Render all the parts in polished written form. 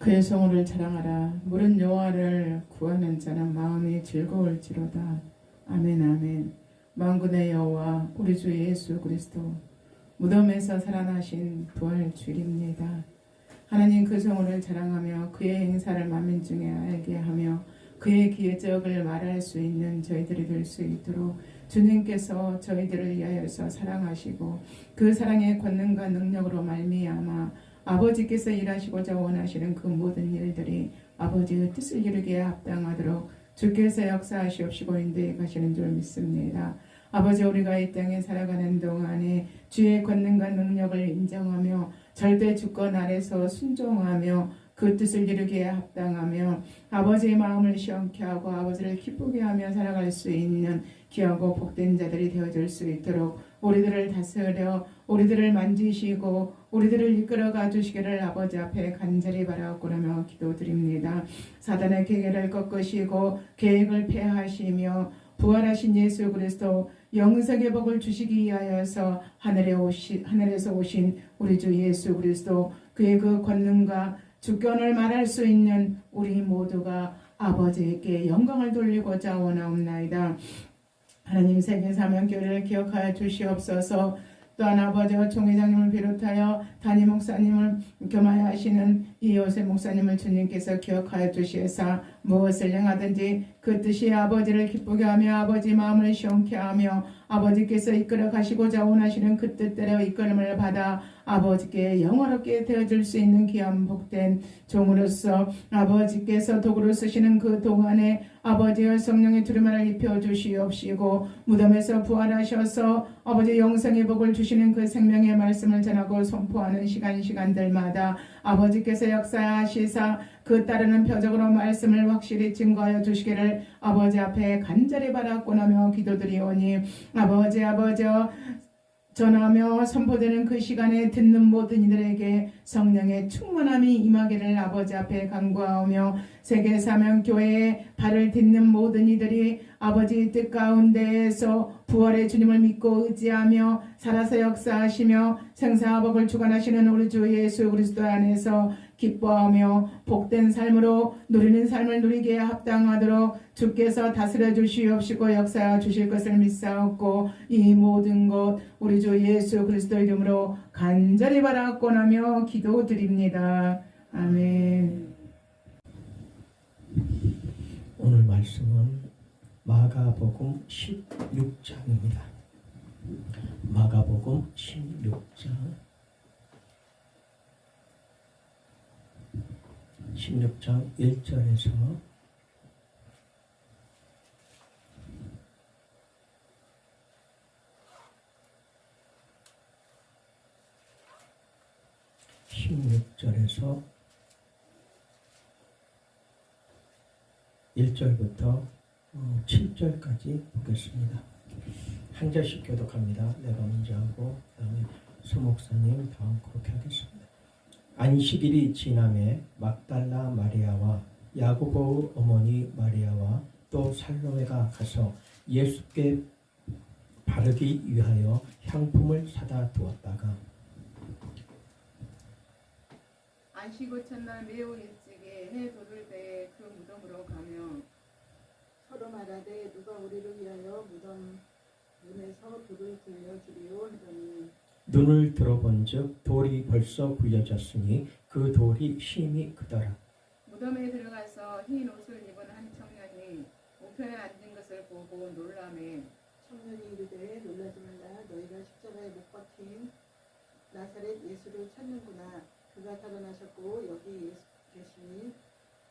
그의 성호를 자랑하라. 물은 여호와를 구하는 자는 마음이 즐거울지로다. 아멘 아멘. 만군의 여호와 우리 주 예수 그리스도 무덤에서 살아나신 부활주일입니다. 하나님 그 성호를 자랑하며 그의 행사를 만민중에 알게 하며 그의 기적을 말할 수 있는 저희들이 될 수 있도록 주님께서 저희들을 위하여서 사랑하시고 그 사랑의 권능과 능력으로 말미암아 아버지께서 일하시고자 원하시는 그 모든 일들이 아버지의 뜻을 이루기에 합당하도록 주께서 역사하시옵시고 인도해 가시는 줄 믿습니다. 아버지, 우리가 이 땅에 살아가는 동안에 주의 권능과 능력을 인정하며 절대 주권 아래서 순종하며 그 뜻을 이루기에 합당하며 아버지의 마음을 시원케 하고 아버지를 기쁘게 하며 살아갈 수 있는 귀하고 복된 자들이 되어줄 수 있도록 우리들을 다스려 우리들을 만지시고 우리들을 이끌어가 주시기를 아버지 앞에 간절히 바라옵고라며 기도드립니다. 사단의 계계를 꺾으시고 계획을 폐하시며 부활하신 예수 그리스도 영생의 복을 주시기 위하여서 하늘에서 오신 우리 주 예수 그리스도 그의 그 권능과 주권을 말할 수 있는 우리 모두가 아버지께 영광을 돌리고자 원하옵나이다. 하나님 세계사명교회를 기억하여 주시옵소서. 또한 아버지와 총회장님을 비롯하여 담임 목사님을 겸하여 하시는 이호세 목사님을 주님께서 기억하여 주시사 무엇을 행하든지 그 뜻이 아버지를 기쁘게 하며 아버지 마음을 시원케 하며 아버지께서 이끌어 가시고자 원하시는 그 뜻대로 이끌음을 받아 아버지께 영원롭게 되어줄 수 있는 귀한 복된 종으로서 아버지께서 도구로 쓰시는 그 동안에 아버지의 성령의 두루마를 입혀주시옵시고 무덤에서 부활하셔서 아버지 영생의 복을 주시는 그 생명의 말씀을 전하고 선포하는 시간들마다 아버지께서 역사하시사 그 따르는 표적으로 말씀을 확실히 증거하여 주시기를 아버지 앞에 간절히 바라고나며 기도드리오니 아버지 전하며 선포되는 그 시간에 듣는 모든 이들에게 성령의 충만함이 임하기를 아버지 앞에 간구하오며 세계사명교회의 발을 딛는 모든 이들이 아버지 뜻 가운데에서 부활의 주님을 믿고 의지하며 살아서 역사하시며 생사복을 주관하시는 우리 주 예수 그리스도 안에서 기뻐하며 복된 삶으로 누리는 삶을 누리기에 합당하도록 주께서 다스려 주시옵시고 역사하여 주실 것을 믿사옵고 이 모든 것 우리 주 예수 그리스도 이름으로 간절히 바라옵고나며 기도드립니다. 아멘. 오늘 말씀은 마가복음 16장입니다. 마가복음 16장 1절에서 16절에서 1절부터 7절까지 보겠습니다. 한 절씩 교독합니다. 내가 먼저 하고 그다음에 수목사님 다음 그렇게 하겠습니다. 안식일이 지남에 막달라 마리아와 야고보의 어머니 마리아와 또 살로메가 가서 예수께 바르기 위하여 향품을 사다 두었다가 안식일 첫날 매우 일찍이 해 돋을 때에 그 무덤으로 가며 서로 말하되 누가 우리를 위하여 무덤 문에서 돌을 들려주리오 하더니 눈을 들어본즉 돌이 벌써 굴려졌으니 그 돌이 심히 크더라. 무덤에 들어가서 흰 옷을 입은 한 청년이 우편에 앉은 것을 보고 놀라매 청년이 이르되 놀라지 말라. 너희가 십자가에 못 박힌 나사렛 예수를 찾는구나. 그가 살아나셨고 여기 예수 계시니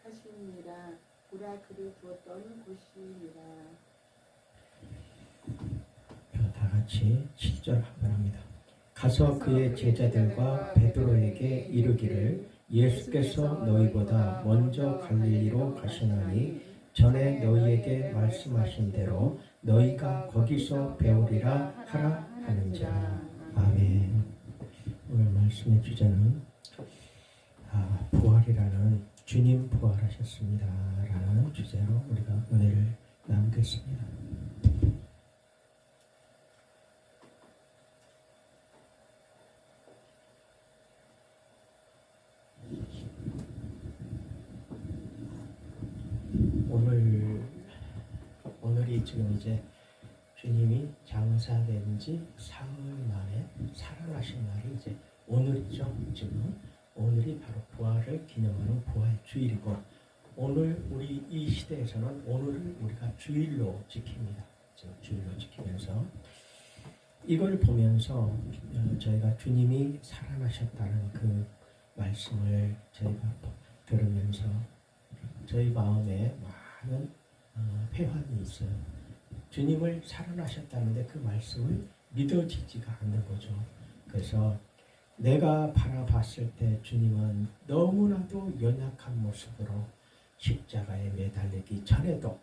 하시니라. 보라 그를 두었던 곳이니라. 다 같이 7절 한번 합니다. 가서 그의 제자들과 베드로에게 이르기를 예수께서 너희보다 먼저 갈릴리로 가시나니 전에 너희에게 말씀하신 대로 너희가 거기서 배우리라 하라 하는지라. 아멘. 오늘 말씀의 주제는 부활이라는 주님 부활하셨습니다 라는 주제로 우리가 은혜를 나누겠습니다. 우리 지금 이제 주님이 장사된 지 사흘 만에 살아나신 날이 이제 오늘이죠. 지금 오늘이 바로 부활을 기념하는 부활 주일이고, 오늘 우리 이 시대에서는 오늘을 우리가 주일로 지킵니다. 지금 주일로 지키면서 이걸 보면서 저희가 주님이 살아나셨다는 그 말씀을 저희가 들으면서 저희 마음에 많은 회환이 있어요. 주님을 살아나셨다는데 그 말씀을 믿어지지가 않는 거죠. 그래서 내가 바라봤을 때 주님은 너무나도 연약한 모습으로 십자가에 매달리기 전에도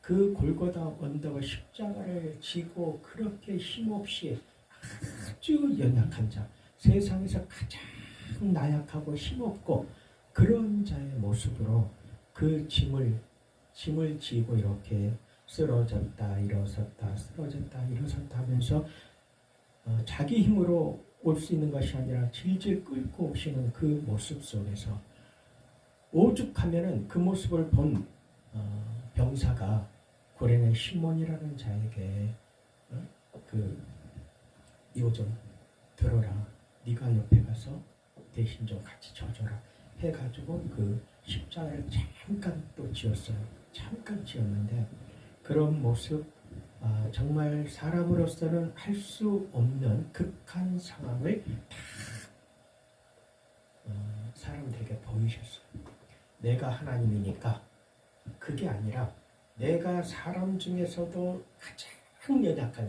그 골고다 언덕의 십자가를 지고 그렇게 힘없이 아주 연약한 자, 세상에서 가장 나약하고 힘없고 그런 자의 모습으로 그 짐을 지고 이렇게 쓰러졌다 일어섰다 쓰러졌다 일어섰다 하면서 자기 힘으로 올 수 있는 것이 아니라 질질 끌고 오시는 그 모습 속에서 오죽하면은 그 모습을 본 병사가 고레네 시몬이라는 자에게 이거 좀 들어라, 네가 옆에 가서 대신 좀 같이 져줘라 해가지고 그 십자가를 잠깐 또 지었어요. 잠깐 지었는데 그런 모습, 정말 사람으로서는 할 수 없는 극한 상황을 다 사람들에게 보이셨어요. 내가 하나님이니까 그게 아니라 내가 사람 중에서도 가장 연약한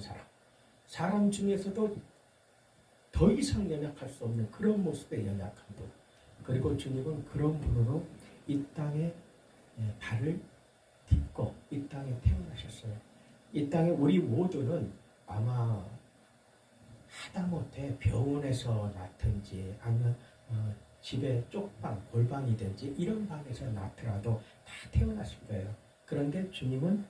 사람 중에서도 더 이상 연약할 수 없는 그런 모습의 연약한 분, 그리고 주님은 그런 분으로 이 땅에 발을 딛고 이 땅에 태어나셨어요. 이 땅에 우리 모두는 아마 하다못해 병원에서 낳든지 아니면 집에 쪽방, 골방이든지 이런 방에서 낳더라도 다 태어났을 거예요. 그런데 주님은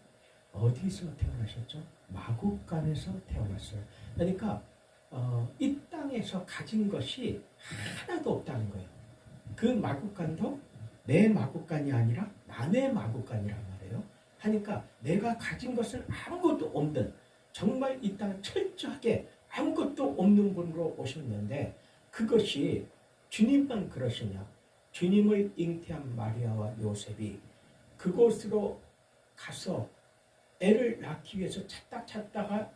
어디서 태어나셨죠? 마구간에서 태어났어요. 그러니까 이 땅에서 가진 것이 하나도 없다는 거예요. 그 마구간도 내 마구간이 아니라 남의 마구간이란 말이에요. 하니까 내가 가진 것은 아무것도 없는, 정말 이 땅 철저하게 아무것도 없는 분으로 오셨는데 그것이 주님만 그러시냐? 주님을 잉태한 마리아와 요셉이 그곳으로 가서 애를 낳기 위해서 찾다가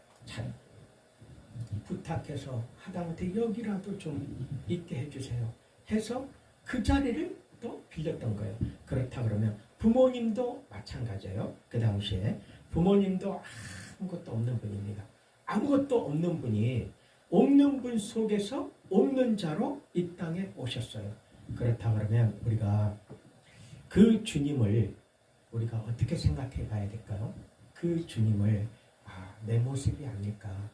부탁해서 하다못해 여기라도 좀 있게 해주세요 해서 그 자리를 또 빌렸던 거예요. 그렇다 그러면 부모님도 마찬가지예요. 그 당시에 부모님도 아무것도 없는 분입니다. 아무것도 없는 분이 없는 분 속에서 없는 자로 이 땅에 오셨어요. 그렇다 그러면 우리가 그 주님을 우리가 어떻게 생각해 봐야 될까요? 그 주님을 내 모습이 아닐까.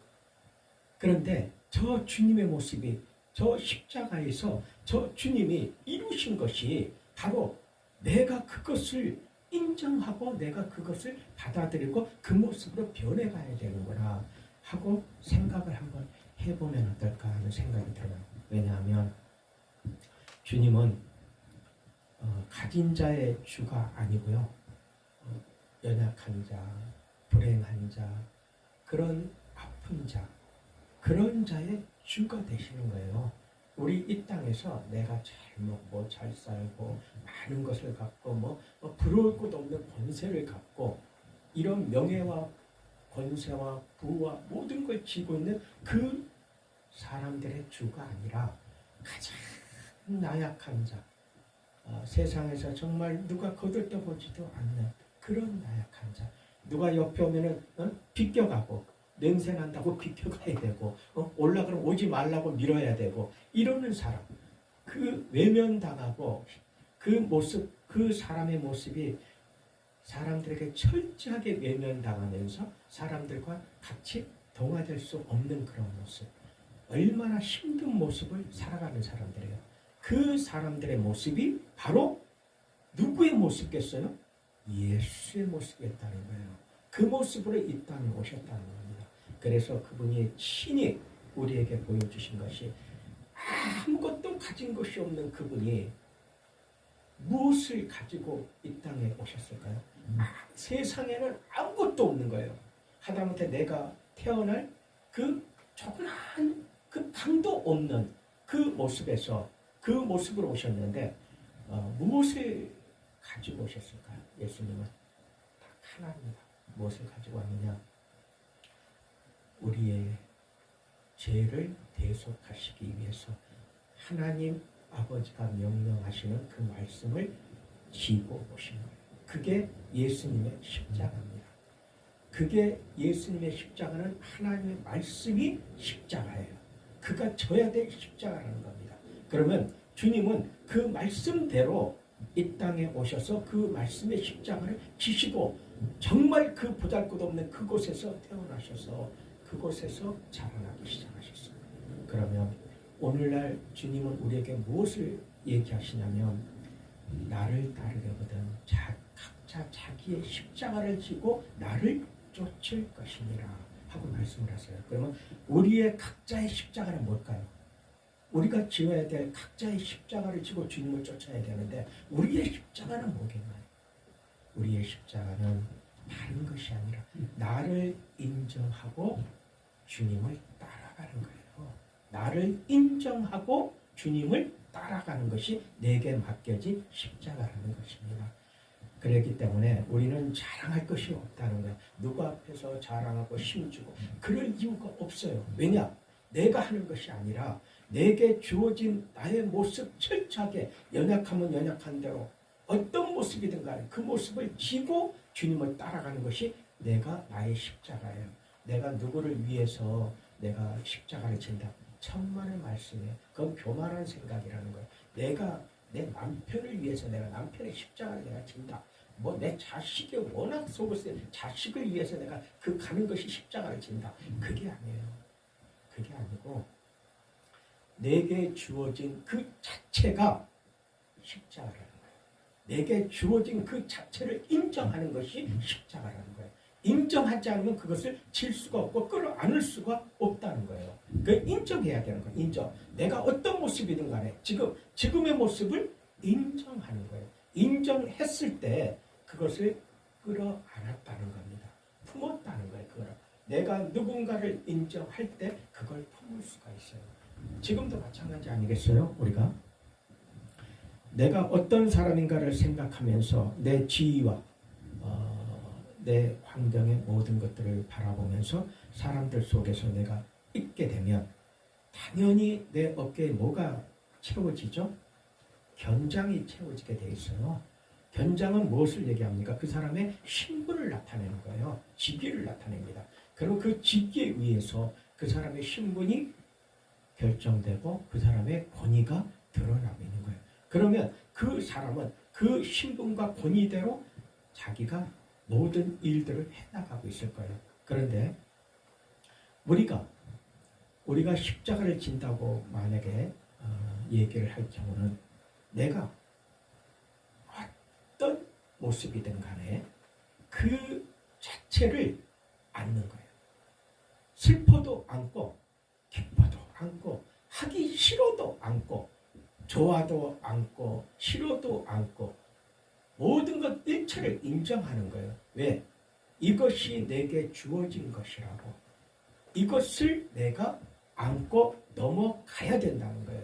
그런데 저 주님의 모습이 저 십자가에서 저 주님이 이루신 것이 바로 내가 그것을 인정하고 내가 그것을 받아들이고 그 모습으로 변해가야 되는구나 하고 생각을 한번 해보면 어떨까 하는 생각이 들어요. 왜냐하면 주님은 가진 자의 주가 아니고요. 연약한 자, 불행한 자, 그런 아픈 자, 그런 자의 주가 되시는 거예요. 우리 이 땅에서 내가 잘 먹고 잘 살고 많은 것을 갖고 부러울 것 없는 권세를 갖고 이런 명예와 권세와 부와 모든 걸 쥐고 있는 그 사람들의 주가 아니라 가장 나약한 자, 세상에서 정말 누가 거들떠보지도 않는 그런 나약한 자, 누가 옆에 오면은 비껴가고 냄새 난다고 비켜가야 되고 올라가면 오지 말라고 밀어야 되고 이러는 사람, 그 외면당하고 그 모습, 그 사람의 모습이 사람들에게 철저하게 외면당하면서 사람들과 같이 동화될 수 없는 그런 모습, 얼마나 힘든 모습을 살아가는 사람들이에요. 그 사람들의 모습이 바로 누구의 모습겠어요? 예수의 모습이었다는 거예요. 그 모습으로 이 땅에 오셨다는 겁니다. 그래서 그분이 친히 우리에게 보여주신 것이 아무것도 가진 것이 없는 그분이 무엇을 가지고 이 땅에 오셨을까요? 세상에는 아무것도 아무것도 없는 거예요. 하다못해 내가 태어날 그 조그마한 그 방도 없는 그 모습에서 그 모습으로 오셨는데 무엇을 가지고 오셨을까요? 예수님은 딱 하나입니다. 무엇을 가지고 왔느냐? 우리의 죄를 대속하시기 위해서 하나님 아버지가 명령하시는 그 말씀을 지고 오신 거예요. 그게 예수님의 십자가입니다. 그게 예수님의 십자가는 하나님의 말씀이 십자가예요. 그가 져야 될 십자가라는 겁니다. 그러면 주님은 그 말씀대로 이 땅에 오셔서 그 말씀의 십자가를 지시고 정말 그 보잘것없는 그곳에서 태어나셔서 그곳에서 자라나기 시작하셨어요. 그러면 오늘날 주님은 우리에게 무엇을 얘기하시냐면 나를 따르려거든 각자 자기의 십자가를 지고 나를 쫓을 것이니라 하고 말씀을 하세요. 그러면 우리의 각자의 십자가는 뭘까요? 우리가 지어야 될 각자의 십자가를 지고 주님을 쫓아야 되는데 우리의 십자가는 뭐겠나요? 우리의 십자가는 다른 것이 아니라 나를 인정하고 주님을 따라가는 거예요. 나를 인정하고 주님을 따라가는 것이 내게 맡겨진 십자가라는 것입니다. 그렇기 때문에 우리는 자랑할 것이 없다는 거예요. 누구 앞에서 자랑하고 힘주고 그럴 이유가 없어요. 왜냐? 내가 하는 것이 아니라 내게 주어진 나의 모습 철저하게 연약하면 연약한 대로 어떤 모습이든 간에 그 모습을 지고 주님을 따라가는 것이 내가 나의 십자가예요. 내가 누구를 위해서 내가 십자가를 진다. 천만의 말씀이에요. 그건 교만한 생각이라는 거예요. 내가 내 남편을 위해서 내가 남편의 십자가를 내가 진다. 뭐 내 자식이 워낙 속을 쓰여 자식을 위해서 내가 그 가는 것이 십자가를 진다. 그게 아니에요. 그게 아니고 내게 주어진 그 자체가 십자가라는 거예요. 내게 주어진 그 자체를 인정하는 것이 십자가라는 거예요. 인정하지 않으면 그것을 질 수가 없고 끌어안을 수가 없다는 거예요. 그 인정해야 되는 거예요. 인정. 내가 어떤 모습이든 간에 지금의 모습을 인정하는 거예요. 인정했을 때 그것을 끌어안았다는 겁니다. 품었다는 거예요. 그걸. 내가 누군가를 인정할 때 그걸 품을 수가 있어요. 지금도 마찬가지 아니겠어요? 우리가 내가 어떤 사람인가를 생각하면서 내 지위와 내 환경의 모든 것들을 바라보면서 사람들 속에서 내가 있게 되면 당연히 내 어깨에 뭐가 채워지죠? 견장이 채워지게 돼 있어요. 견장은 무엇을 얘기합니까? 그 사람의 신분을 나타내는 거예요. 직위를 나타냅니다. 그리고 그 직위에 의해서 그 사람의 신분이 결정되고 그 사람의 권위가 드러나고 있는 거예요. 그러면 그 사람은 그 신분과 권위대로 자기가 모든 일들을 해나가고 있을 거예요. 그런데 우리가 십자가를 진다고 만약에 얘기를 할 경우는 내가 어떤 모습이든 간에 그 자체를 안는 거예요. 슬퍼도 안고 기뻐도 안고 하기 싫어도 안고 좋아도 안고 싫어도 안고 모든 것 일체를 인정하는 거예요. 왜? 이것이 내게 주어진 것이라고. 이것을 내가 안고 넘어가야 된다는 거예요.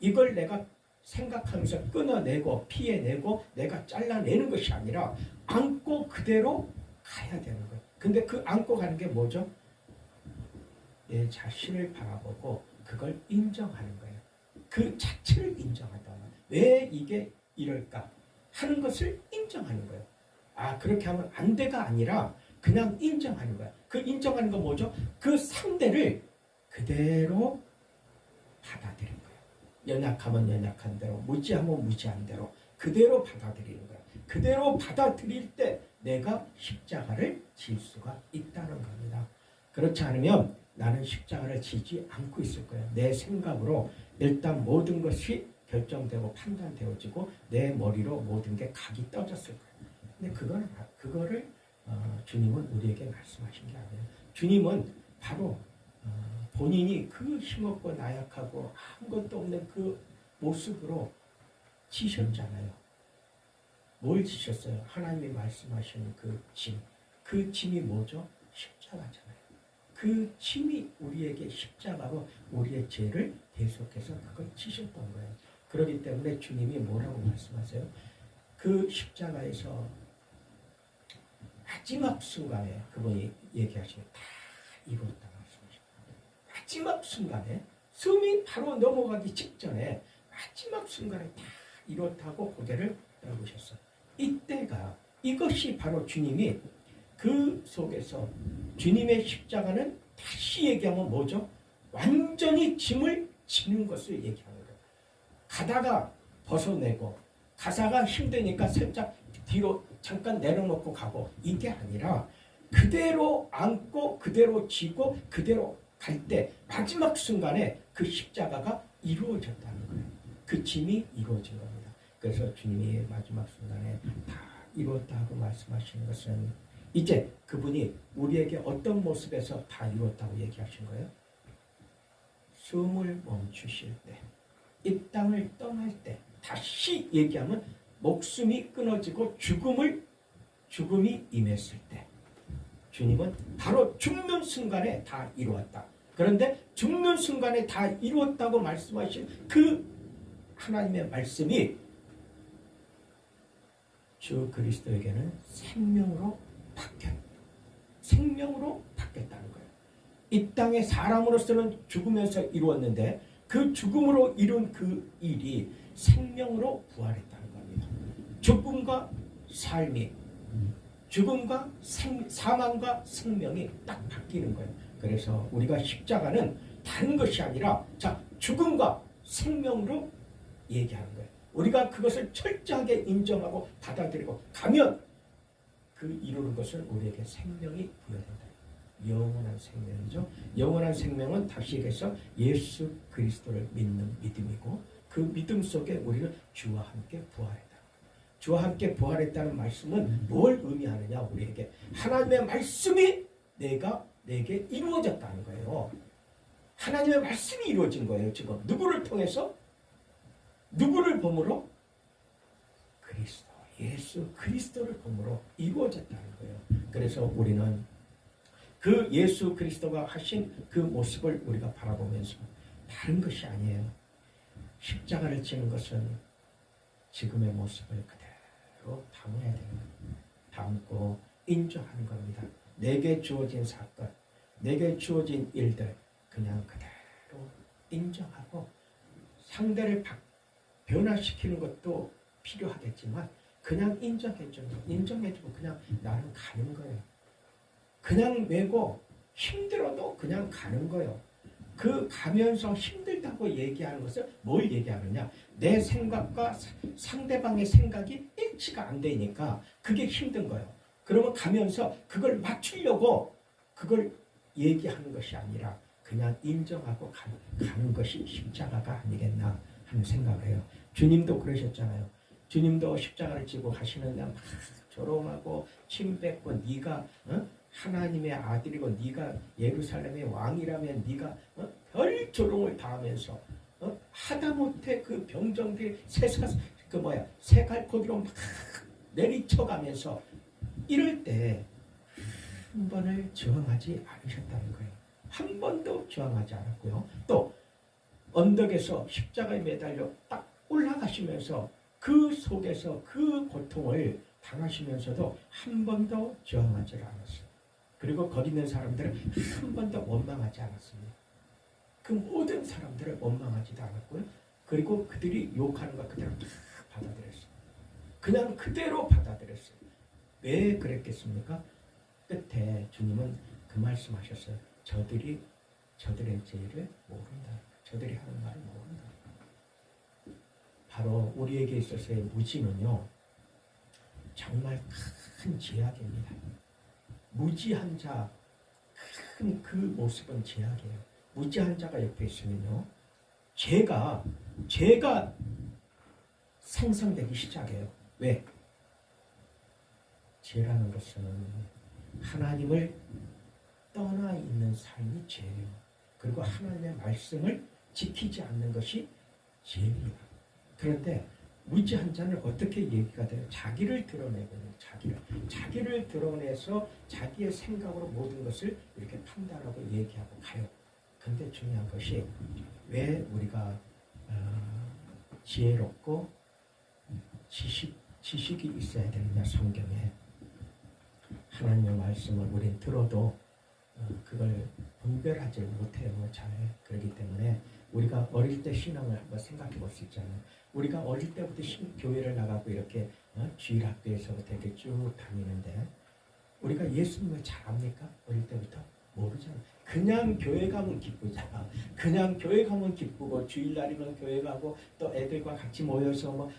이걸 내가 생각하면서 끊어내고 피해내고 내가 잘라내는 것이 아니라 안고 그대로 가야 되는 거예요. 근데 그 안고 가는 게 뭐죠? 내 자신을 바라보고 그걸 인정하는 거예요. 그 자체를 인정한다. 왜 이게 이럴까 하는 것을 인정하는 거예요. 아, 그렇게 하면 안 돼가 아니라 그냥 인정하는 거야. 그 인정하는 건 뭐죠? 그 상대를 그대로 받아들이는 거예요. 연약하면 연약한 대로, 무지하면 무지한 대로 그대로 받아들이는 거야. 그대로 받아들일 때 내가 십자가를 질 수가 있다는 겁니다. 그렇지 않으면 나는 십자가를 지지 않고 있을 거예요. 내 생각으로 일단 모든 것이 결정되고 판단되어지고 내 머리로 모든 게 각이 떠졌을 거예요. 근데 그거를 주님은 우리에게 말씀하신 게 아니에요. 주님은 바로 본인이 그 힘없고 나약하고 아무것도 없는 그 모습으로 지셨잖아요. 뭘 지셨어요? 하나님이 말씀하신 그 짐, 그 짐이 뭐죠? 십자가잖아요. 그 짐이 우리에게 십자가로 우리의 죄를 대속해서 그걸 지셨던 거예요. 그렇기 때문에 주님이 뭐라고 말씀하세요? 그 십자가에서 마지막 순간에 그분이 얘기하시면 다 이루었다 말씀하십니다. 마지막 순간에 숨이 바로 넘어가기 직전에 마지막 순간에 다 이렇다고 고개를 떨구셨어요. 이때가 이것이 바로 주님이 그 속에서 주님의 십자가는 다시 얘기하면 뭐죠? 완전히 짐을 지는 것을 얘기하는 거예요. 가다가 벗어내고 가사가 힘드니까 살짝 뒤로 잠깐 내려놓고 가고 이게 아니라 그대로 안고 그대로 지고 그대로 갈 때 마지막 순간에 그 십자가가 이루어졌다는 거예요. 그 짐이 이루어진 겁니다. 그래서 주님이 마지막 순간에 다 이루었다 하고 말씀하시는 것은 이제 그분이 우리에게 어떤 모습에서 다 이루었다고 얘기하신 거예요? 숨을 멈추실 때, 이 땅을 떠날 때, 다시 얘기하면 목숨이 끊어지고 죽음이 임했을 때 주님은 바로 죽는 순간에 다 이루었다. 그런데 죽는 순간에 다 이루었다고 말씀하신 그 하나님의 말씀이 주 그리스도에게는 생명으로 바뀌었다는 거예요. 이 땅의 사람으로서는 죽으면서 이루었는데 그 죽음으로 이룬 그 일이 생명으로 부활했다는 겁니다. 죽음과 삶이, 죽음과 사망과 생명이 딱 바뀌는 거예요. 그래서 우리가 십자가는 다른 것이 아니라 죽음과 생명으로 얘기하는 거예요. 우리가 그것을 철저하게 인정하고 받아들이고 가면 그 이루는 것은 우리에게 생명이 부여된다. 영원한 생명이죠. 영원한 생명은 다시 얘기해서 예수 그리스도를 믿는 믿음이고 그 믿음 속에 우리는 주와 함께 부활했다. 주와 함께 부활했다는 말씀은 뭘 의미하느냐 우리에게 하나님의 말씀이 내게 이루어졌다는 거예요. 하나님의 말씀이 이루어진 거예요. 지금 누구를 통해서? 누구를 보므로? 그리스도, 예수 그리스도를 보므로 이루어졌다는 거예요. 그래서 우리는 그 예수 그리스도가 하신 그 모습을 우리가 바라보면서 다른 것이 아니에요. 십자가를 지는 것은 지금의 모습을 그대로 담아야 되는 거예요. 담고 인정하는 겁니다. 내게 주어진 사건, 내게 주어진 일들 그냥 그대로 인정하고 상대를 변화시키는 것도 필요하겠지만 그냥 인정해주고 그냥 나는 가는 거예요. 그냥 메고 힘들어도 그냥 가는 거예요. 그 가면서 힘들다고 얘기하는 것을 뭘 얘기하느냐? 내 생각과 상대방의 생각이 일치가 안 되니까 그게 힘든 거예요. 그러면 가면서 그걸 맞추려고 그걸 얘기하는 것이 아니라 그냥 인정하고 가는 것이 십자가가 아니겠나 하는 생각을 해요. 주님도 그러셨잖아요. 주님도 십자가를 지고 가시는데 막 조롱하고 침 뱉고 네가 하나님의 아들이고 네가 예루살렘의 왕이라면 네가 별 조롱을 당하면서 하다못해 그 병정들이 새갈포기로 막 내리쳐가면서 이럴 때 한 번을 저항하지 않으셨다는 거예요. 한 번도 저항하지 않았고요. 또 언덕에서 십자가에 매달려 딱 올라가시면서 그 속에서 그 고통을 당하시면서도 한 번도 저항하지 않았어요. 그리고 거기 있는 사람들은 한 번도 원망하지 않았습니다. 그 모든 사람들을 원망하지도 않았고요. 그리고 그들이 욕하는 것 그대로 다 받아들였어요. 그냥 그대로 받아들였어요. 왜 그랬겠습니까? 끝에 주님은 그 말씀하셨어요. 저들의 죄를 모른다. 저들이 하는 말을 모른다. 바로 우리에게 있어서의 무지는요. 정말 큰 제약입니다. 무지한 자, 큰 그 모습은 제약이에요. 무지한 자가 옆에 있으면요. 죄가 생성되기 시작해요. 왜? 죄라는 것은 하나님을 떠나 있는 삶이 죄예요. 그리고 하나님의 말씀을 지키지 않는 것이 죄입니다. 그런데 무지한 자는 어떻게 얘기가 돼요? 자기를 드러내거든요. 자기를 드러내서 자기의 생각으로 모든 것을 이렇게 판단하고 얘기하고 가요. 근데 중요한 것이 왜 우리가 지혜롭고 지식이 있어야 되느냐. 성경에 하나님의 말씀을 우린 들어도 그걸 분별하지 못해요. 잘. 그렇기 때문에 우리가 어릴 때 신앙을 한번 생각해 볼 수 있잖아요. 우리가 어릴 때부터 교회를 나가고 이렇게 주일학교에서부터 이렇게 쭉 다니는데 우리가 예수님을 잘 압니까? 어릴 때부터? 모르잖아. 그냥 교회 가면 기쁘잖아. 그냥 교회 가면 기쁘고 주일날이면 교회 가고 또 애들과 같이 모여서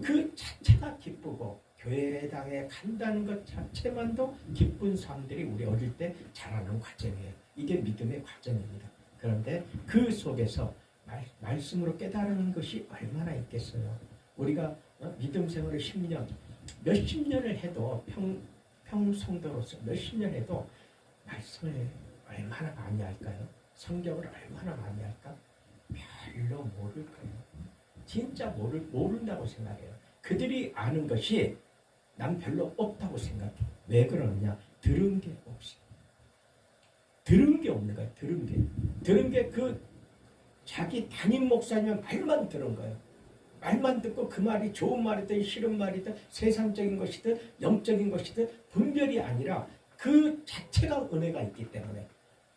그 자체가 기쁘고 교회당에 간다는 것 자체만도 기쁜 사람들이 우리 어릴 때 자라는 과정이에요. 이게 믿음의 과정입니다. 그런데 그 속에서 말씀으로 깨달은 것이 얼마나 있겠어요. 우리가 믿음 생활을 10년, 몇십 년을 해도 평성도로서 몇십 년 해도 말씀을 얼마나 많이 할까요? 성경을 얼마나 많이 할까? 별로 모를 거예요. 진짜 모른다고 생각해요. 그들이 아는 것이 난 별로 없다고 생각해. 왜 그러느냐? 들은 게 없어. 들은 게 없는 거예요. 들은 게 자기 담임 목사님 말만 들은 거예요. 말만 듣고 그 말이 좋은 말이든 싫은 말이든 세상적인 것이든 영적인 것이든 분별이 아니라 그 자체가 은혜가 있기 때문에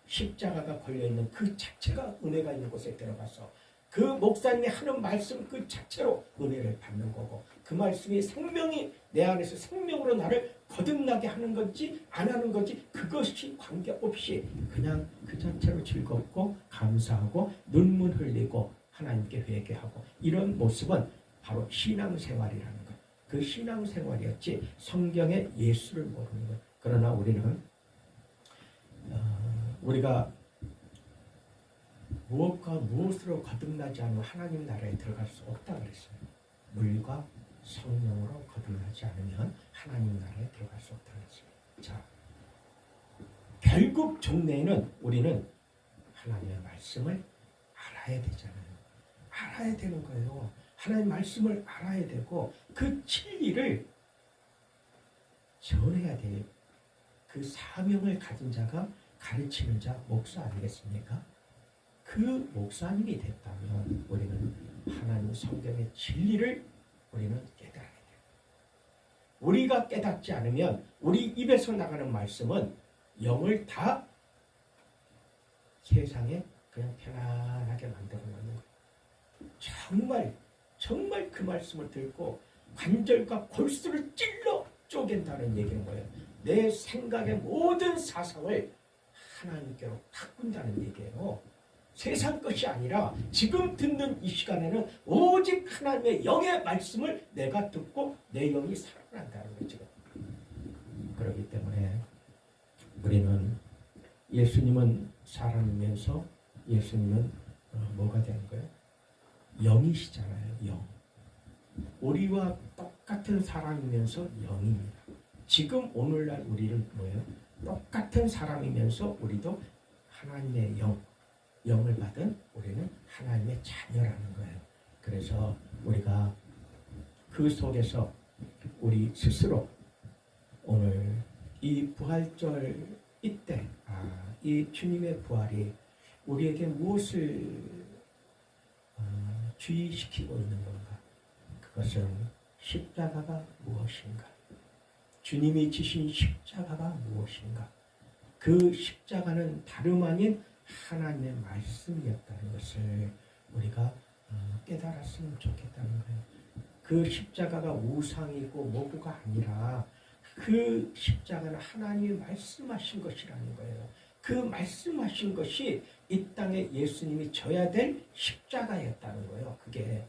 십자가가 걸려있는 그 자체가 은혜가 있는 곳에 들어가서 그 목사님이 하는 말씀 그 자체로 은혜를 받는 거고 그 말씀이 생명이 내 안에서 생명으로 나를 거듭나게 하는 건지 안 하는 건지 그것이 관계없이 그냥 그 자체로 즐겁고 감사하고 눈물 흘리고 하나님께 회개하고 이런 모습은 바로 신앙생활이라는 것. 그 신앙생활이었지 성경의 예수를 모르는 것. 그러나 우리는 우리가 무엇과 무엇으로 거듭나지 않으면 하나님 나라에 들어갈 수 없다 그랬어요. 물과 성령으로 거듭나지 않으면 하나님 나라에 들어갈 수 없다 그랬어요. 자, 결국 종래에는 우리는 하나님의 말씀을 알아야 되잖아요. 알아야 되는 거예요. 하나님의 말씀을 알아야 되고 그 진리를 전해야 돼요. 그 사명을 가진 자가 가르치는 자 목사 아니겠습니까? 그 목사님이 됐다면 우리는 하나님 성경의 진리를 우리는 깨달아야 돼요. 우리가 깨닫지 않으면 우리 입에서 나가는 말씀은 영을 다 세상에 그냥 편안하게 만들어 놓는 거예요. 정말 그 말씀을 듣고 관절과 골수를 찔러 쪼갠다는 얘기인 거예요. 내 생각의 모든 사상을 하나님께로 바꾼다는 얘기예요. 세상 것이 아니라 지금 듣는 이 시간에는 오직 하나님의 영의 말씀을 내가 듣고 내 영이 살아난다는 거죠. 그렇기 때문에 우리는 예수님은 사람이면서 예수님은 뭐가 되는 거예요? 영이시잖아요. 영. 우리와 똑같은 사람이면서 영입니다. 지금 오늘날 우리는 뭐예요? 똑같은 사람이면서 우리도 하나님의 영을 받은 우리는 하나님의 자녀라는 거예요. 그래서 우리가 그 속에서 우리 스스로 오늘 이 부활절 이때 이 주님의 부활이 우리에게 무엇을 주의시키고 있는 건가? 그것은 십자가가 무엇인가? 주님이 지신 십자가가 무엇인가? 그 십자가는 다름 아닌 하나님의 말씀이었다는 것을 우리가 깨달았으면 좋겠다는 거예요. 그 십자가가 우상이고 뭐고가 아니라 그 십자가는 하나님이 말씀하신 것이라는 거예요. 그 말씀하신 것이 이 땅에 예수님이 져야 될 십자가였다는 거예요. 그게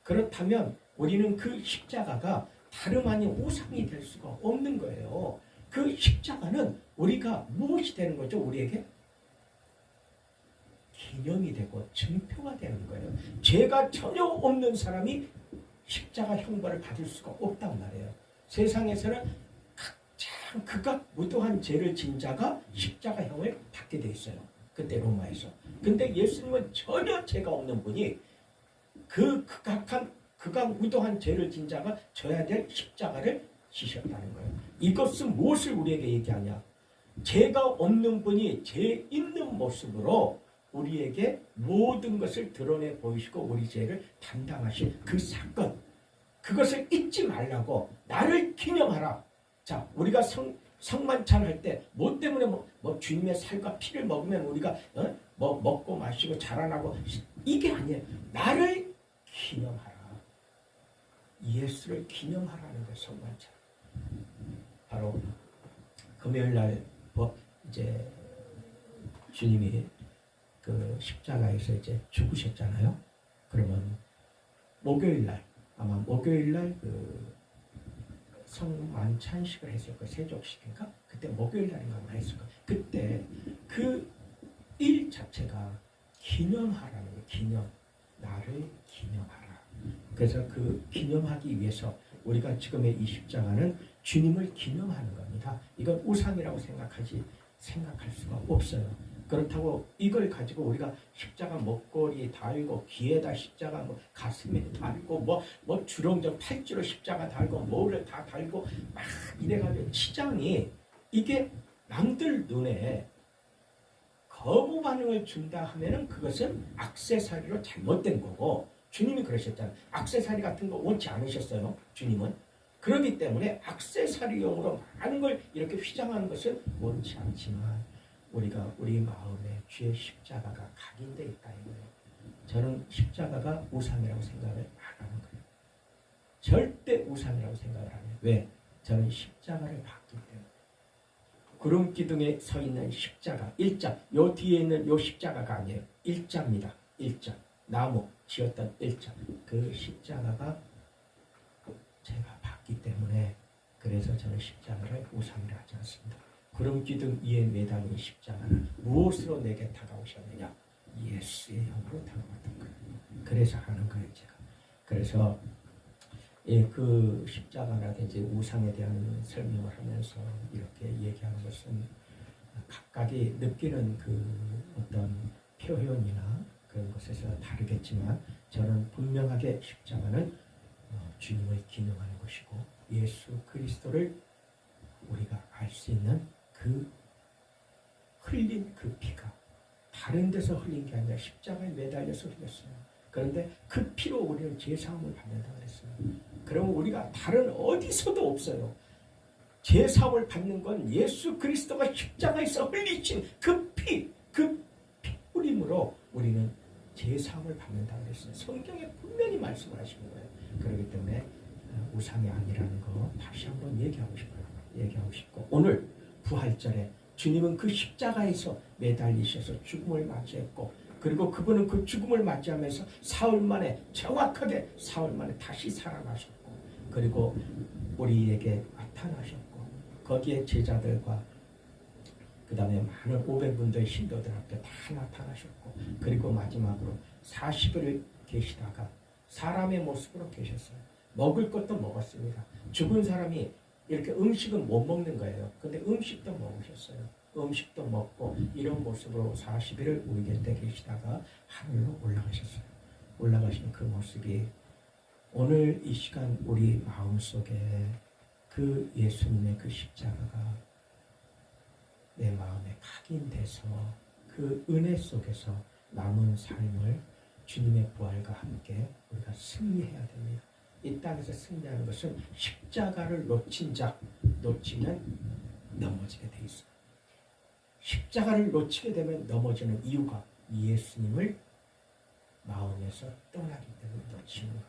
그렇다면 우리는 그 십자가가 다름 아닌 우상이 될 수가 없는 거예요. 그 십자가는 우리가 무엇이 되는 거죠? 우리에게 기념이 되고 증표가 되는 거예요. 죄가 전혀 없는 사람이 십자가 형벌을 받을 수가 없단 말이에요. 세상에서는 가장 극악무도한 죄를 진 자가 십자가형을 받게 돼 있어요. 그때 로마에서. 근데 예수님은 전혀 죄가 없는 분이 그 극악한 그가 무도한 죄를 진 자가 져야 될 십자가를 지셨다는 거예요. 이것은 무엇을 우리에게 얘기하냐? 죄가 없는 분이 죄 있는 모습으로 우리에게 모든 것을 드러내 보이시고 우리 죄를 담당하신 그 사건, 그것을 잊지 말라고 나를 기념하라. 자, 우리가 성만찬 할 때 뭐 때문에 뭐 주님의 살과 피를 먹으면 우리가 뭐 먹고 마시고 자라나고, 이게 아니에요. 나를 기념하라. 예수를 기념하라는 거예요. 성만찬. 바로 금요일 날 이제 주님이 그 십자가에서 이제 죽으셨잖아요. 그러면 목요일 날, 아마 목요일 날 그 성만찬식을 했을 거예요. 세족식인가? 그때 목요일 날인가 했을 거예요. 그때 그 일 자체가 기념하라는 거예요. 기념. 나를 기념하라. 그래서 그 기념하기 위해서 우리가 지금의 이 십자가는 주님을 기념하는 겁니다. 이건 우상이라고 생각할 수가 없어요. 그렇다고 이걸 가지고 우리가 십자가 목걸이 달고 귀에다 십자가 가슴에 달고 뭐 주렁정 팔찌로 십자가 달고 뭐를 다 달고 막 이래가지고 치장이, 이게 남들 눈에 거부 반응을 준다 하면은 그것은 액세서리로 잘못된 거고, 주님이 그러셨잖아요. 액세서리 같은 거 원치 않으셨어요. 주님은. 그렇기 때문에 액세서리용으로 많은 걸 이렇게 휘장하는 것은 원치 않지만 우리가 우리 마음에 주의 십자가가 각인되어 있다 이거예요. 저는 십자가가 우상이라고 생각을 안 하는 거예요. 절대 우상이라고 생각을 안 해요. 왜? 저는 십자가를 봤기 때문에. 구름 기둥에 서 있는 십자가, 일자. 요 뒤에 있는 요 십자가가 아니에요. 일자입니다. 일자. 나무 지었던 일자. 그 십자가가 제가 봤기 때문에, 그래서 저는 십자가를 우상이라 하지 않습니다. 구름 기둥 위에 매달린 십자가는 무엇으로 내게 다가오셨느냐? 예수의 영으로 다가왔던 거예요. 그래서 하는 거예요, 제가. 그래서 그 십자가라든지 우상에 대한 설명을 하면서 이렇게 얘기하는 것은 각각이 느끼는 그 어떤 표현이나 그런 것에서 다르겠지만, 저는 분명하게 십자가는 주님을 기념하는 것이고, 예수 그리스도를 우리가 알 수 있는 그 흘린 그 피가 다른 데서 흘린 게 아니라 십자가에 매달려서 흘렸어요. 그런데 그 피로 우리는 죄사함을 받는다 그랬어요. 그러면 우리가 다른 어디서도 없어요. 죄사함을 받는 건 예수 그리스도가 십자가에서 흘리신 그 피 흘림으로 우리는 죄사함을 받는다 그랬어요. 성경에 분명히 말씀을 하시는 거예요. 그렇기 때문에 우상이 아니라는 거 다시 한번 얘기하고 싶고, 오늘 부활절에 주님은 그 십자가에서 매달리셔서 죽음을 맞이했고, 그리고 그분은 그 죽음을 맞이하면서 정확하게 사흘 만에 다시 살아나셨고, 그리고 우리에게 나타나셨고, 거기에 제자들과 그 다음에 많은 500분들의 신도들한테 다 나타나셨고, 그리고 마지막으로 40일을 계시다가 사람의 모습으로 계셨어요. 먹을 것도 먹었습니다. 죽은 사람이 이렇게 음식은 못 먹는 거예요. 근데 음식도 먹으셨어요. 음식도 먹고 이런 모습으로 40일을 우리 곁에 계시다가 하늘로 올라가셨어요. 올라가신 그 모습이 오늘 이 시간 우리 마음속에 그 예수님의 그 십자가가 내 마음에 각인돼서 그 은혜 속에서 남은 삶을 주님의 부활과 함께 우리가 승리해야 됩니다. 이 땅에서 승리하는 것은 십자가를 놓치면 넘어지게 돼 있어요. 십자가를 놓치게 되면 넘어지는 이유가 예수님을 마음에서 떠나기 때문에 놓치는 거예요.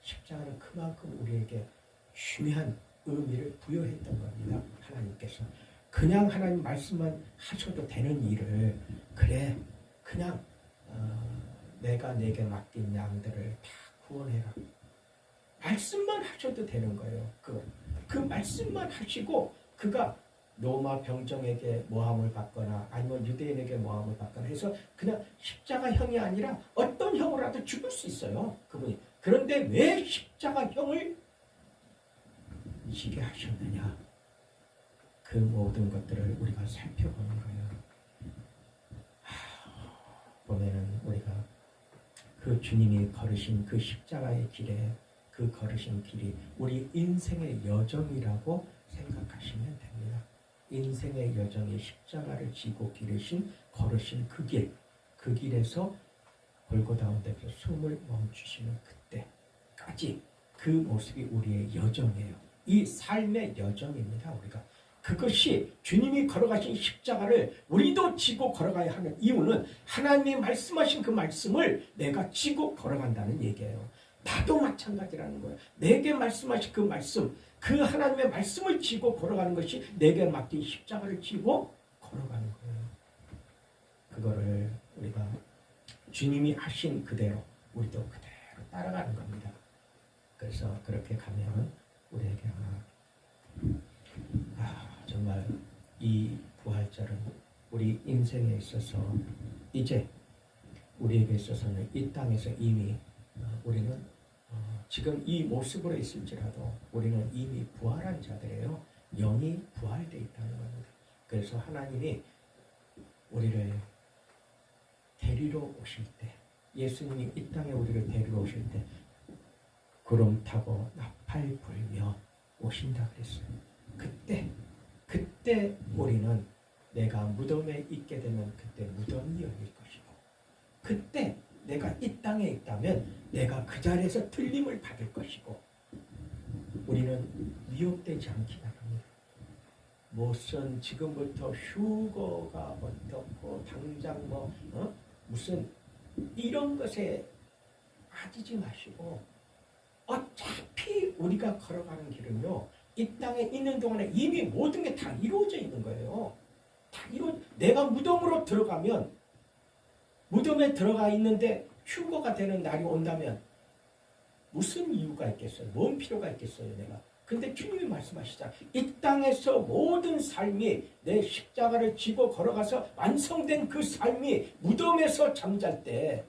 십자가는 그만큼 우리에게 중요한 의미를 부여했던 겁니다. 하나님께서 그냥 하나님 말씀만 하셔도 되는 일을, 그래 그냥 내가 내게 맡긴 양들을 다 구원해라, 말씀만 하셔도 되는 거예요. 그 말씀만 하시고, 그가 로마 병정에게 모함을 받거나 아니면 유대인에게 모함을 받거나 해서 그냥 십자가형이 아니라 어떤 형으로라도 죽을 수 있어요, 그분이. 그런데 왜 십자가형을 지게 하셨느냐? 그 모든 것들을 우리가 살펴보는 거예요. 보면은 우리가 그 주님이 걸으신 그 십자가의 길에 그 걸으신 길이 우리 인생의 여정이라고 생각하시면 됩니다. 인생의 여정이 십자가를 지고 걸으신 그 길, 그 길에서 골고다 언덕에서 숨을 멈추시는 그때까지 그 모습이 우리의 여정이에요. 이 삶의 여정입니다. 우리가 그것이 주님이 걸어가신 십자가를 우리도 지고 걸어가야 하는 이유는 하나님이 말씀하신 그 말씀을 내가 지고 걸어간다는 얘기예요. 나도 마찬가지라는 거예요. 내게 말씀하신 그 말씀, 그 하나님의 말씀을 지고 걸어가는 것이 내게 맡긴 십자가를 지고 걸어가는 거예요. 그거를 우리가 주님이 하신 그대로 우리도 그대로 따라가는 겁니다. 그래서 그렇게 가면 우리에게 정말 이 부활절은 우리 인생에 있어서 이제 우리에게 있어서는 이 땅에서 이미 우리는 지금 이 모습으로 있을지라도 우리는 이미 부활한 자들이에요. 영이 부활되어 있다는 겁니다. 그래서 하나님이 우리를 데리러 오실 때, 예수님이 이 땅에 우리를 데리러 오실 때 구름 타고 나팔 불며 오신다 그랬어요. 그때 우리는 내가 무덤에 있게 되면 그때 무덤이 열릴 것이고, 그때 내가 이 땅에 있다면 내가 그 자리에서 틀림을 받을 것이고, 우리는 미혹되지 않기 바랍니다. 무슨 지금부터 휴거가 어떻고 당장 무슨 이런 것에 빠지지 마시고, 어차피 우리가 걸어가는 길은요, 이 땅에 있는 동안에 이미 모든 게 다 이루어져 있는 거예요. 내가 무덤으로 들어가면, 무덤에 들어가 있는데 휴거가 되는 날이 온다면 무슨 이유가 있겠어요? 뭔 필요가 있겠어요, 내가? 근데 주님이 말씀하시잖아요. 이 땅에서 모든 삶이 내 십자가를 지고 걸어가서 완성된 그 삶이 무덤에서 잠잘 때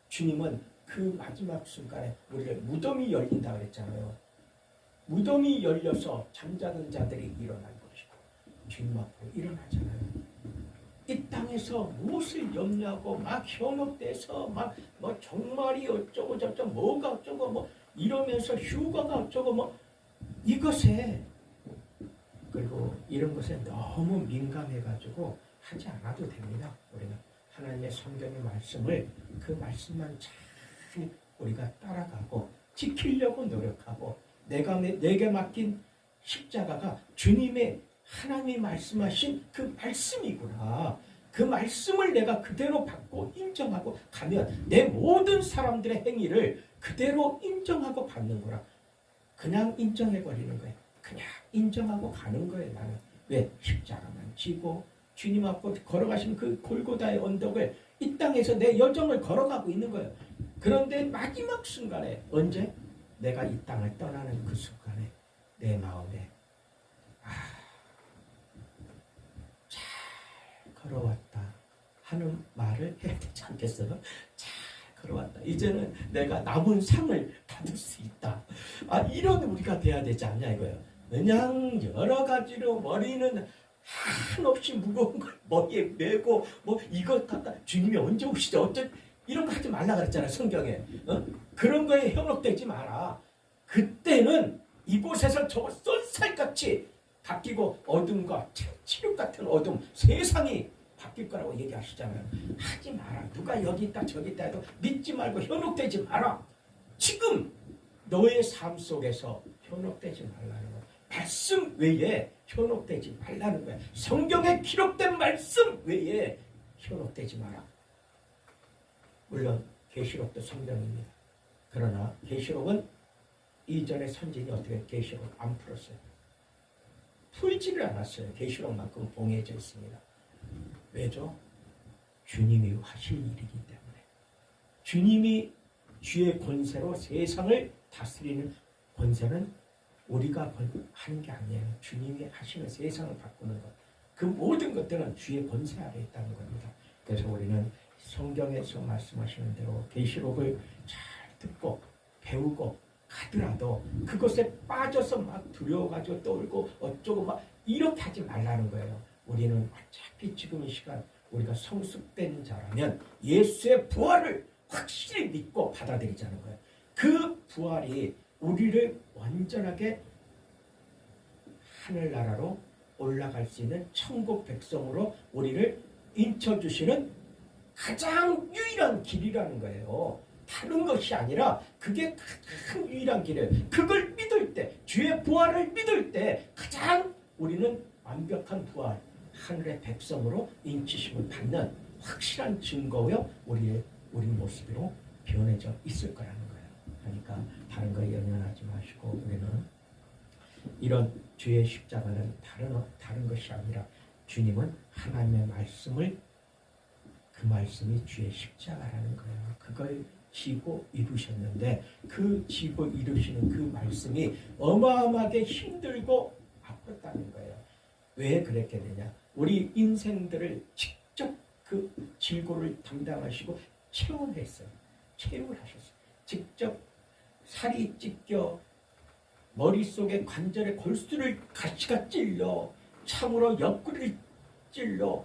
주님은 그 마지막 순간에 우리를 무덤이 열린다 그랬잖아요. 무덤이 열려서 잠자는 자들이 일어날 것이고 주님 앞으로 일어나잖아요. 이 땅에서 무엇을 염려하고 막 현혹돼서 막 정말이 어쩌고 저쩌고 뭐가 어쩌고 이러면서 휴가가 어쩌고 이것에, 그리고 이런 것에 너무 민감해가지고 하지 않아도 됩니다. 우리는 하나님의 성경의 말씀을, 그 말씀만 잘 우리가 따라가고 지키려고 노력하고, 내게 맡긴 십자가가 주님의 하나님이 말씀하신 그 말씀이구나. 그 말씀을 내가 그대로 받고 인정하고 가면 내 모든 사람들의 행위를 그대로 인정하고 받는구나. 그냥 인정해버리는 거예요. 그냥 인정하고 가는 거예요, 나는. 왜? 십자가만 지고 주님 앞으로 걸어가신 그 골고다의 언덕을 이 땅에서 내 여정을 걸어가고 있는 거예요. 그런데 마지막 순간에, 언제? 내가 이 땅을 떠나는 그 순간에 내 마음에 잘 걸어왔다 하는 말을 해야 되지 않겠어요? 잘 걸어왔다. 이제는 내가 남은 상을 받을 수 있다. 이런 우리가 돼야 되지 않냐 이거예요. 그냥 여러 가지로 머리는 한없이 무거운 걸 머리에 메고 이것 갖다 주님이 언제 오시죠? 어쩌 이런 거 하지 말라 그랬잖아요, 성경에. 그런 거에 현혹되지 마라. 그때는 이곳에서 저거 쏜살같이 바뀌고 어둠과 칠흑 같은 어둠, 세상이 바뀔 거라고 얘기하시잖아요. 하지 마라. 누가 여기 있다 저기 있다 해도 믿지 말고 현혹되지 마라. 지금 너의 삶 속에서 현혹되지 말라는 거야. 말씀 외에 현혹되지 말라는 거야. 성경에 기록된 말씀 외에 현혹되지 마라. 물론 계시록도 성경입니다. 그러나 계시록은 이전에 선진이 어떻게 계시록을 안 풀었어요. 풀지를 않았어요. 계시록만큼 봉해져 있습니다. 왜죠? 주님이 하실 일이기 때문에. 주님이 주의 권세로 세상을 다스리는 권세는 우리가 하는 게 아니에요. 주님이 하시는 세상을 바꾸는 것. 그 모든 것들은 주의 권세 아래 있다는 겁니다. 그래서 우리는 성경에서 말씀하시는 대로 계시록을 잘 듣고 배우고 가더라도 그것에 빠져서 막 두려워가지고 떠올고 어쩌고 막 이렇게 하지 말라는 거예요. 우리는 어차피 지금 이 시간 우리가 성숙된 자라면 예수의 부활을 확실히 믿고 받아들이자는 거예요. 그 부활이 우리를 완전하게 하늘나라로 올라갈 수 있는 천국 백성으로 우리를 인쳐주시는 가장 유일한 길이라는 거예요. 다른 것이 아니라 그게 가장 유일한 길이에요. 그걸 믿을 때, 주의 부활을 믿을 때 가장 우리는 완벽한 부활, 하늘의 백성으로 인치심을 받는 확실한 증거요, 우리 모습으로 변해져 있을 거라는 거예요. 그러니까 다른 거에 연연하지 마시고 우리는 이런 주의 십자가는 다른 것이 아니라 주님은 하나님의 말씀을, 그 말씀이 주의 십자가라는 거예요. 그걸 지고 이루셨는데 그 지고 이루시는 그 말씀이 어마어마하게 힘들고 아팠다는 거예요. 왜 그랬게 되냐? 우리 인생들을 직접 그 질고를 담당하시고 체험했어요. 체험을 하셨어요. 직접 살이 찢겨 머릿속에 관절에 골수를 가시가 찔려 참으로 옆구리를 찔려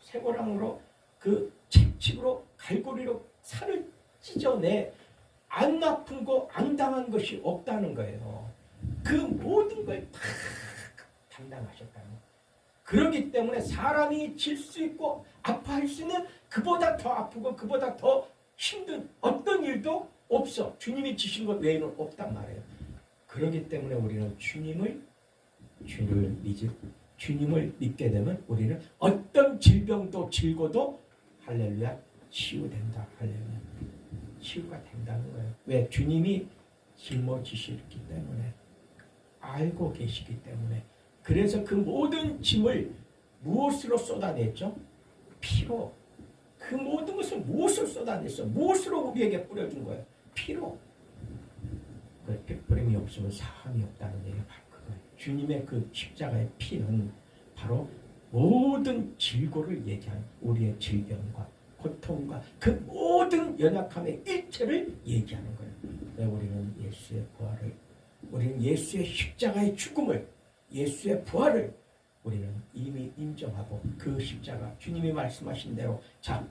쇠고랑으로 그 채찍으로 갈고리로 살을 찢어내 안 아픈 거 안 당한 것이 없다는 거예요. 그 모든 걸 다 담당하셨다는 거예요. 그렇기 때문에 사람이 질 수 있고 아파할 수 있는 그보다 더 아프고 그보다 더 힘든 어떤 일도 없어. 주님이 지신 것 외에는 없단 말이에요. 그렇기 때문에 우리는 주님을 믿게 되면 우리는 어떤 질병도 질고도 할렐루야 치유된다. 할렐루야 치유가 된다는 거예요. 왜? 주님이 짊어지시기 때문에, 알고 계시기 때문에. 그래서 그 모든 짐을 무엇으로 쏟아냈죠? 피로. 그 모든 것을 무엇을 쏟아냈어? 무엇으로 우리에게 뿌려준 거예요? 피로. 그 피 뿌림이 없으면 사함이 없다는 얘기가 바로 그거예요. 주님의 그 십자가의 피는 바로 모든 질고를 얘기하는, 우리의 질병과 고통과 그 모든 연약함의 일체를 얘기하는 거예요. 왜? 우리는 예수의 부활을, 우리는 예수의 십자가의 죽음을, 예수의 부활을 우리는 이미 인정하고 그 십자가, 주님이 말씀하신 대로, 자,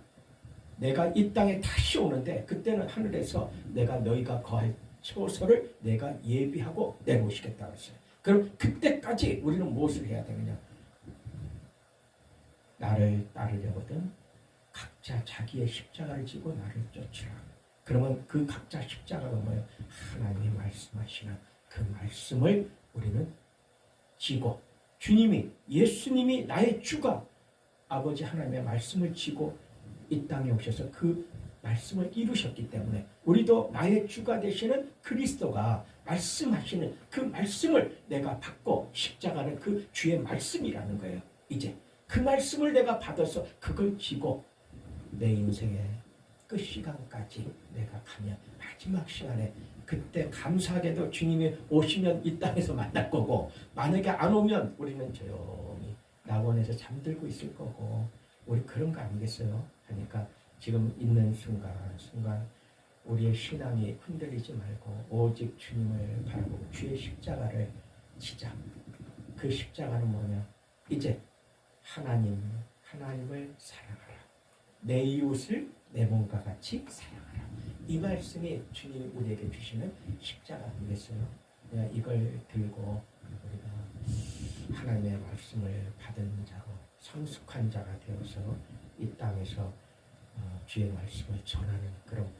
내가 이 땅에 다시 오는데 그때는 하늘에서 내가 너희가 거할 처소를 내가 예비하고 내놓으시겠다고 했어요. 그럼 그때까지 우리는 무엇을 해야 되느냐? 나를 따르려거든 각자 자기의 십자가를 지고 나를 쫓으라. 그러면 그 각자 십자가가 뭐예요? 하나님이 말씀하시는 그 말씀을 우리는 지고, 주님이, 예수님이 나의 주가 아버지 하나님의 말씀을 지고 이 땅에 오셔서 그 말씀을 이루셨기 때문에 우리도 나의 주가 되시는 그리스도가 말씀하시는 그 말씀을 내가 받고, 십자가는 그 주의 말씀이라는 거예요. 이제 그 말씀을 내가 받아서 그걸 지고 내 인생의 끝 시간까지 내가 가면, 마지막 시간에 그때 감사하게도 주님이 오시면 이 땅에서 만날 거고, 만약에 안 오면 우리는 조용히 낙원에서 잠들고 있을 거고, 우리 그런 거 아니겠어요? 하니까 지금 있는 순간 우리의 신앙이 흔들리지 말고 오직 주님을 바라보고 주의 십자가를 지자. 그 십자가는 뭐냐? 이제 하나님을 사랑하라. 내 이웃을 내 몸과 같이 사랑하라. 이 말씀이 주님이 우리에게 주시는 십자가 아니겠어요? 이걸 들고 우리가 하나님의 말씀을 받은 자로 성숙한 자가 되어서 이 땅에서 주의 말씀을 전하는 그런